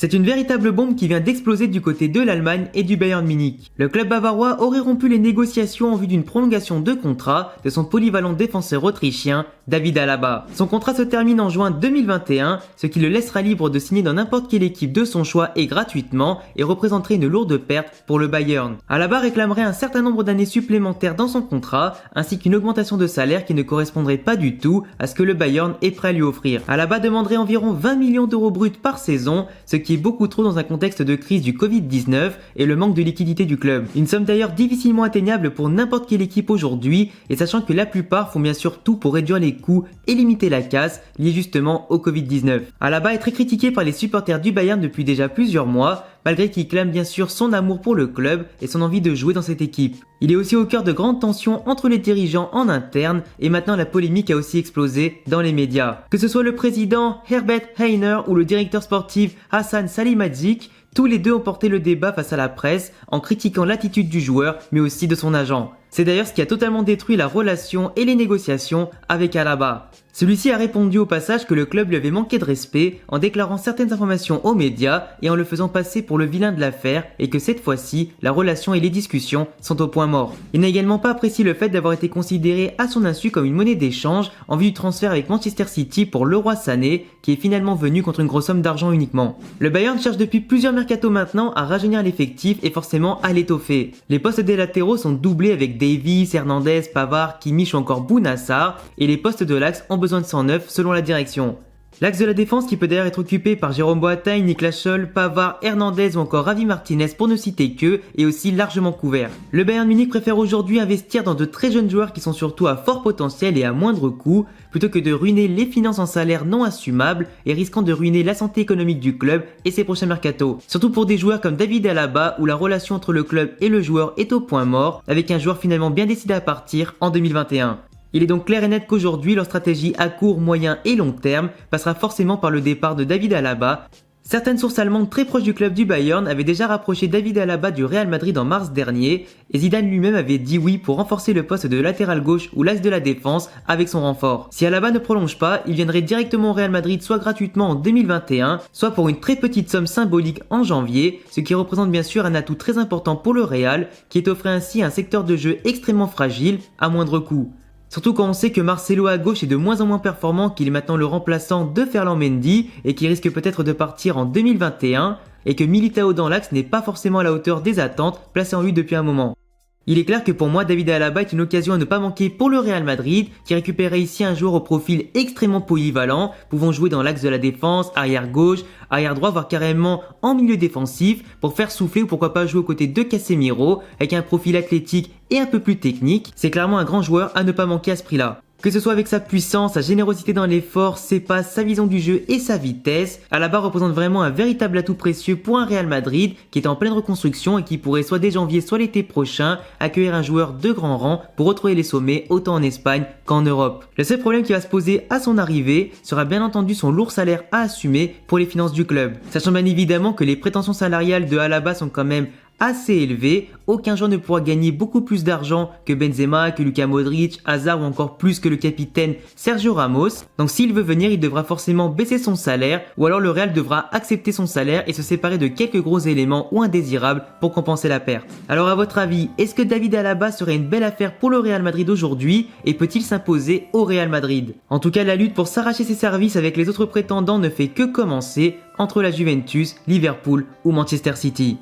C'est une véritable bombe qui vient d'exploser du côté de l'Allemagne et du Bayern Munich. Le club bavarois aurait rompu les négociations en vue d'une prolongation de contrat de son polyvalent défenseur autrichien David Alaba. Son contrat se termine en juin 2021, ce qui le laissera libre de signer dans n'importe quelle équipe de son choix et gratuitement et représenterait une lourde perte pour le Bayern. Alaba réclamerait un certain nombre d'années supplémentaires dans son contrat, ainsi qu'une augmentation de salaire qui ne correspondrait pas du tout à ce que le Bayern est prêt à lui offrir. Alaba demanderait environ 20 millions d'euros bruts par saison, ce qui est beaucoup trop dans un contexte de crise du Covid-19 et le manque de liquidité du club. Une somme d'ailleurs difficilement atteignable pour n'importe quelle équipe aujourd'hui, et sachant que la plupart font bien sûr tout pour réduire les coûts et limiter la casse liée justement au Covid-19. Alaba est très critiqué par les supporters du Bayern depuis déjà plusieurs mois, malgré qu'il clame bien sûr son amour pour le club et son envie de jouer dans cette équipe. Il est aussi au cœur de grandes tensions entre les dirigeants en interne et maintenant la polémique a aussi explosé dans les médias. Que ce soit le président Herbert Hainer ou le directeur sportif Hassan Salihamidzic, tous les deux ont porté le débat face à la presse en critiquant l'attitude du joueur mais aussi de son agent. C'est d'ailleurs ce qui a totalement détruit la relation et les négociations avec Alaba. Celui-ci a répondu au passage que le club lui avait manqué de respect en déclarant certaines informations aux médias et en le faisant passer pour le vilain de l'affaire et que cette fois-ci, la relation et les discussions sont au point mort. Il n'a également pas apprécié le fait d'avoir été considéré à son insu comme une monnaie d'échange en vue du transfert avec Manchester City pour Leroy Sané qui est finalement venu contre une grosse somme d'argent uniquement. Le Bayern cherche depuis plusieurs mercatos maintenant à rajeunir l'effectif et forcément à l'étoffer. Les postes des latéraux sont doublés avec Davies, Hernandez, Pavard, Kimmich ou encore Bounassar et les postes de l'axe ont besoin de 109 selon la direction. L'axe de la défense qui peut d'ailleurs être occupé par Jérôme Boateng, Niklas Scholl, Pavard, Hernandez ou encore Javi Martinez pour ne citer que est aussi largement couvert. Le Bayern Munich préfère aujourd'hui investir dans de très jeunes joueurs qui sont surtout à fort potentiel et à moindre coût plutôt que de ruiner les finances en salaire non assumables et risquant de ruiner la santé économique du club et ses prochains mercatos. Surtout pour des joueurs comme David Alaba où la relation entre le club et le joueur est au point mort avec un joueur finalement bien décidé à partir en 2021. Il est donc clair et net qu'aujourd'hui, leur stratégie à court, moyen et long terme passera forcément par le départ de David Alaba. Certaines sources allemandes très proches du club du Bayern avaient déjà rapproché David Alaba du Real Madrid en mars dernier et Zidane lui-même avait dit oui pour renforcer le poste de latéral gauche ou l'axe de la défense avec son renfort. Si Alaba ne prolonge pas, il viendrait directement au Real Madrid soit gratuitement en 2021, soit pour une très petite somme symbolique en janvier, ce qui représente bien sûr un atout très important pour le Real qui est offert ainsi à un secteur de jeu extrêmement fragile à moindre coût. Surtout quand on sait que Marcelo à gauche est de moins en moins performant, qu'il est maintenant le remplaçant de Ferland Mendy et qui risque peut-être de partir en 2021 et que Militao dans l'axe n'est pas forcément à la hauteur des attentes placées en lui depuis un moment. Il est clair que pour moi, David Alaba est une occasion à ne pas manquer pour le Real Madrid, qui récupérait ici un joueur au profil extrêmement polyvalent, pouvant jouer dans l'axe de la défense, arrière gauche, arrière droit, voire carrément en milieu défensif, pour faire souffler ou pourquoi pas jouer aux côtés de Casemiro, avec un profil athlétique et un peu plus technique. C'est clairement un grand joueur à ne pas manquer à ce prix-là. Que ce soit avec sa puissance, sa générosité dans l'effort, ses passes, sa vision du jeu et sa vitesse, Alaba représente vraiment un véritable atout précieux pour un Real Madrid qui est en pleine reconstruction et qui pourrait soit dès janvier soit l'été prochain accueillir un joueur de grand rang pour retrouver les sommets autant en Espagne qu'en Europe. Le seul problème qui va se poser à son arrivée sera bien entendu son lourd salaire à assumer pour les finances du club. Sachant bien évidemment que les prétentions salariales de Alaba sont quand même assez élevé, aucun joueur ne pourra gagner beaucoup plus d'argent que Benzema, que Luka Modric, Hazard ou encore plus que le capitaine Sergio Ramos. Donc s'il veut venir, il devra forcément baisser son salaire ou alors le Real devra accepter son salaire et se séparer de quelques gros éléments ou indésirables pour compenser la perte. Alors à votre avis, est-ce que David Alaba serait une belle affaire pour le Real Madrid aujourd'hui et peut-il s'imposer au Real Madrid? En tout cas, la lutte pour s'arracher ses services avec les autres prétendants ne fait que commencer entre la Juventus, Liverpool ou Manchester City.